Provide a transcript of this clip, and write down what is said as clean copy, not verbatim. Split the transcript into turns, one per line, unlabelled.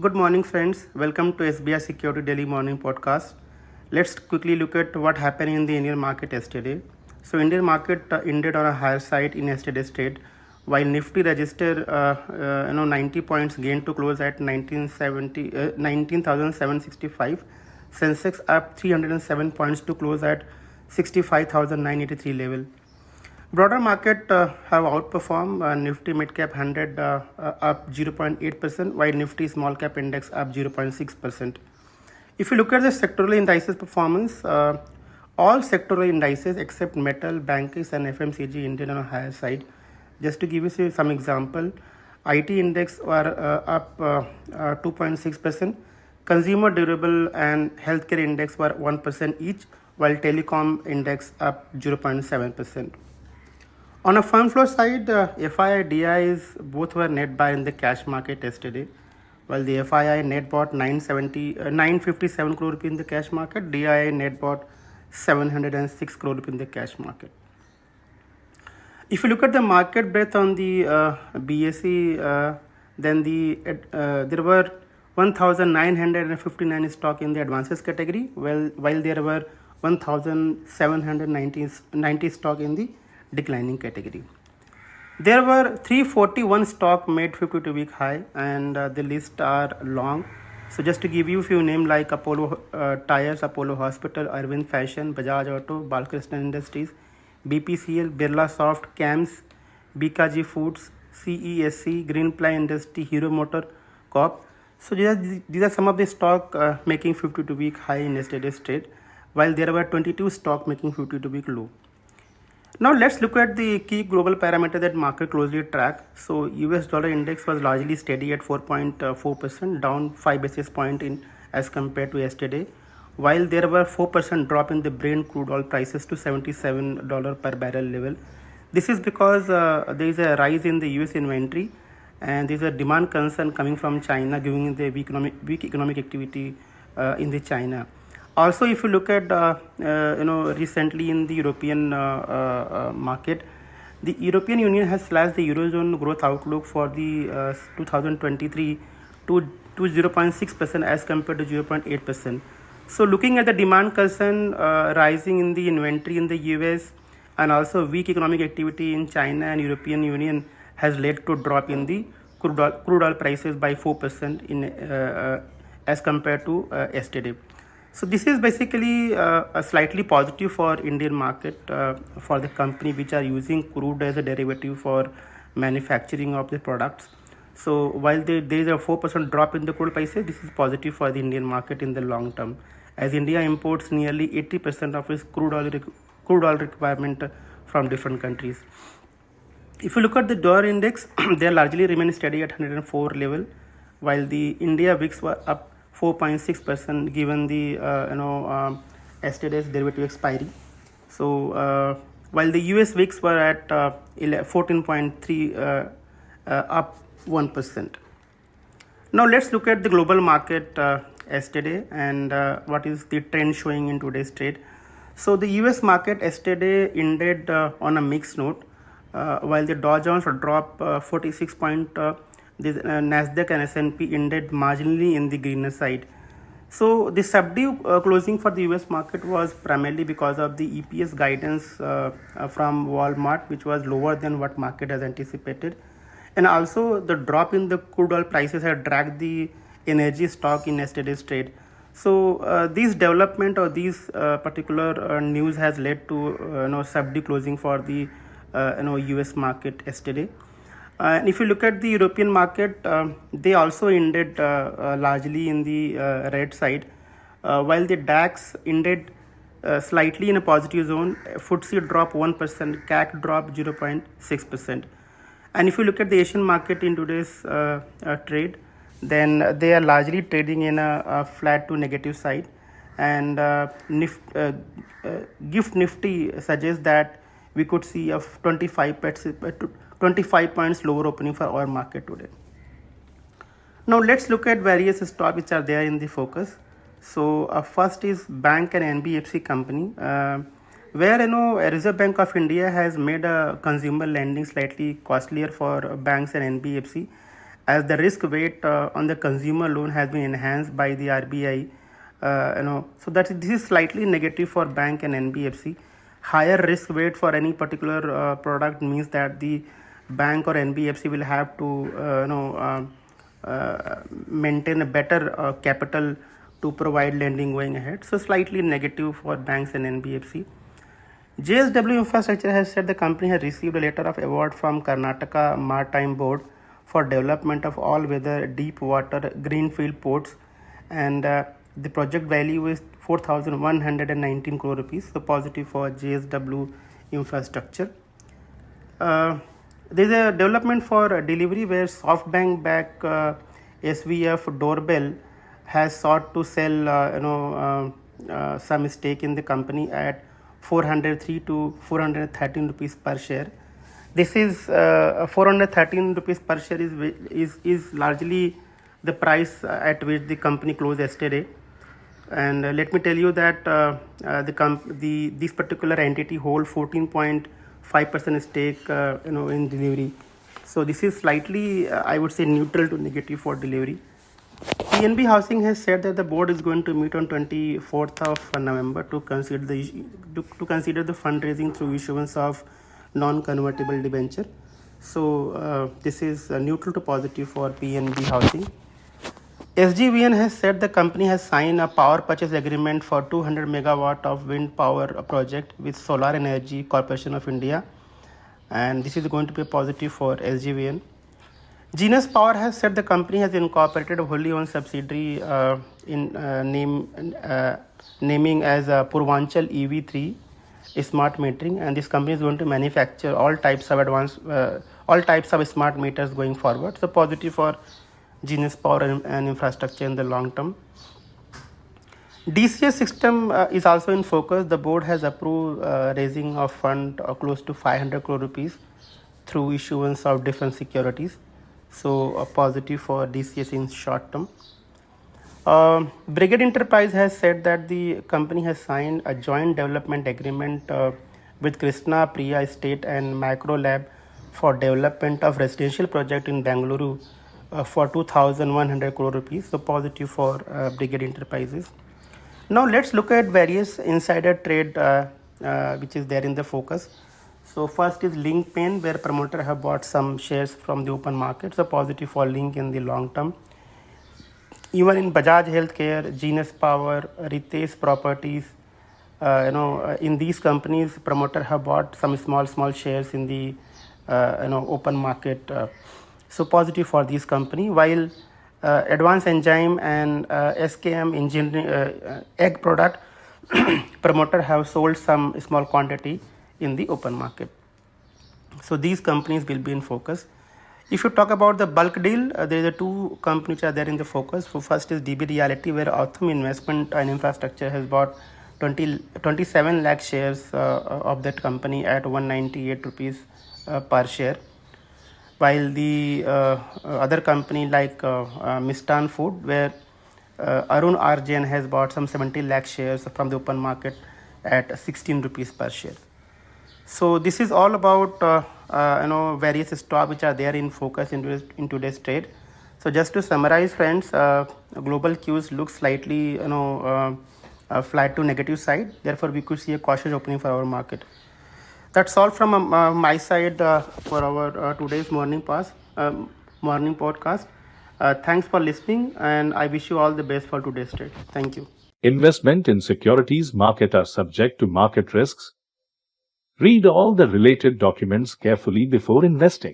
Good morning, friends. Welcome to SBI Security Daily Morning Podcast. Let's quickly look at what happened in the Indian market yesterday. So, Indian market ended on a higher side in yesterday's trade, while Nifty registered 90 points gain to close at 19,765. Sensex up 307 points to close at 65,983 level. Broader market have outperformed. Nifty mid cap 100 up 0.8%, while Nifty small cap index up 0.6%. If you look at the sectoral indices performance, all sectoral indices except metal, bankers, and FMCG ended on a higher side. Just to give you some example, IT index were up 2.6%. Consumer durable and healthcare index were 1% each, while telecom index up 0.7%. On a fund flow side, FII, DIs both were net buy in the cash market yesterday. While the FII net bought 957 crore rupee in the cash market, DI net bought 706 crore rupee in the cash market. If you look at the market breadth on the BSE, then there were 1,959 stock in the advances category, while there were 1,790 stock in the declining category. There were 341 stock made 52-week high, and the list are long. So just to give you a few names like Apollo Tires, Apollo Hospital, Arvind Fashion, Bajaj Auto, Balkrishna Industries, BPCL, Birla Soft, CAMS, BKG Foods, CESC, Greenply Industry, Hero Motor Corp. So these are some of the stock making 52-week high in yesterday's trade, while there were 22 stock making 52-week low. Now let's look at the key global parameter that market closely track. So US dollar index was largely steady at 4.4%, down 5 basis point in as compared to yesterday, while there were 4% drop in the Brent crude oil prices to $77 per barrel level. This is because there is a rise in the US inventory, and there is a demand concern coming from China, giving the weak economic activity in the China. Also, if you look at recently in the European market, the European Union has slashed the Eurozone growth outlook for the 2023 to 0.6% as compared to 0.8%. So looking at the demand concern rising in the inventory in the US, and also weak economic activity in China and European Union has led to drop in the crude oil prices by 4% in as compared to yesterday. So this is basically a slightly positive for Indian market for the company which are using crude as a derivative for manufacturing of the products. So while there is a 4% drop in the crude prices, this is positive for the Indian market in the long term, as India imports nearly 80% of its crude oil requirement from different countries. If you look at the dollar index, they largely remain steady at 104 level, while the India VIX were up 4.6% given the yesterday's derivative expiry. So while the US VIX were at 14.3 up 1%. Now let's look at the global market yesterday and what is the trend showing in today's trade. So the US market yesterday ended on a mixed note, while the Dow Jones dropped 46 point. The Nasdaq and S&P ended marginally in the greener side. So the subdued closing for the US market was primarily because of the EPS guidance from Walmart, which was lower than what market has anticipated, and also the drop in the crude oil prices had dragged the energy stock in yesterday's trade. So this development or these particular news has led to subdued closing for the US market yesterday. And if you look at the European market, they also ended largely in the red side, while the DAX ended slightly in a positive zone. FTSE dropped 1%, CAC dropped 0.6%. And if you look at the Asian market in today's trade, then they are largely trading in a flat to negative side, and GIFT Nifty suggests that we could see a 25 points lower opening for our market today. Now let's look at various stocks which are there in the focus. So first is bank and NBFC company, where Reserve Bank of India has made a consumer lending slightly costlier for banks and NBFC, as the risk weight on the consumer loan has been enhanced by the RBI. So that this is slightly negative for bank and NBFC. Higher risk weight for any particular product means that the bank or NBFC will have to maintain a better capital to provide lending going ahead. So slightly negative for banks and NBFC. JSW Infrastructure has said the company has received a letter of award from Karnataka Maritime Board for development of all-weather deep water greenfield ports, and the project value is 4,119 crore rupees. So positive for JSW Infrastructure. There is a development for delivery where SoftBank back SVF Doorbell has sought to sell some stake in the company at 403 to 413 rupees per share. This is 413 rupees per share is largely the price at which the company closed yesterday. And let me tell you that this particular entity holds 14.5% stake in delivery. So this is slightly I would say neutral to negative for delivery. PNB Housing has said that the board is going to meet on 24th of November to consider the fundraising through issuance of non-convertible debenture. So this is neutral to positive for PNB Housing. SGVN has said the company has signed a power purchase agreement for 200 megawatt of wind power project with Solar Energy Corporation of India, and this is going to be positive for SGVN. Genus Power has said the company has incorporated a wholly owned subsidiary naming as Purvanchal EV3 smart metering, and this company is going to manufacture all types of smart meters going forward. So positive for Genus Power and infrastructure in the long term. DCS system is also in focus. The board has approved raising of fund close to 500 crore rupees through issuance of different securities. So a positive for DCS in short term. Brigade Enterprises has said that the company has signed a joint development agreement with Krishna Priya Estate and Macro Lab for development of residential project in Bengaluru for 2,100 crore rupees. So positive for Brigade Enterprises. Now let's look at various insider trade which is there in the focus. So first is Link Pen, where promoter have bought some shares from the open market. So positive for Link in the long term. Even in Bajaj Healthcare, Genus Power, Ritesh Properties, in these companies, promoter have bought some small shares in the open market. So positive for this company. While Advanced Enzyme and SKM Engineering egg product, promoter have sold some small quantity in the open market. So these companies will be in focus. If you talk about the bulk deal, there are two companies which are there in the focus. So first is DB Reality, where Authum Investment and Infrastructure has bought 27 lakh shares of that company at 198 rupees per share. While the other company like Mistan Food, where Arun Arjen has bought some 70 lakh shares from the open market at 16 rupees per share. So this is all about various stocks which are there in focus in today's trade. So just to summarize, friends, global cues look slightly flat to negative side. Therefore, we could see a cautious opening for our market. That's all from my side for our today's morning podcast. Thanks for listening, and I wish you all the best for today's trade. Thank you.
Investment in securities market are subject to market risks. Read all the related documents carefully before investing.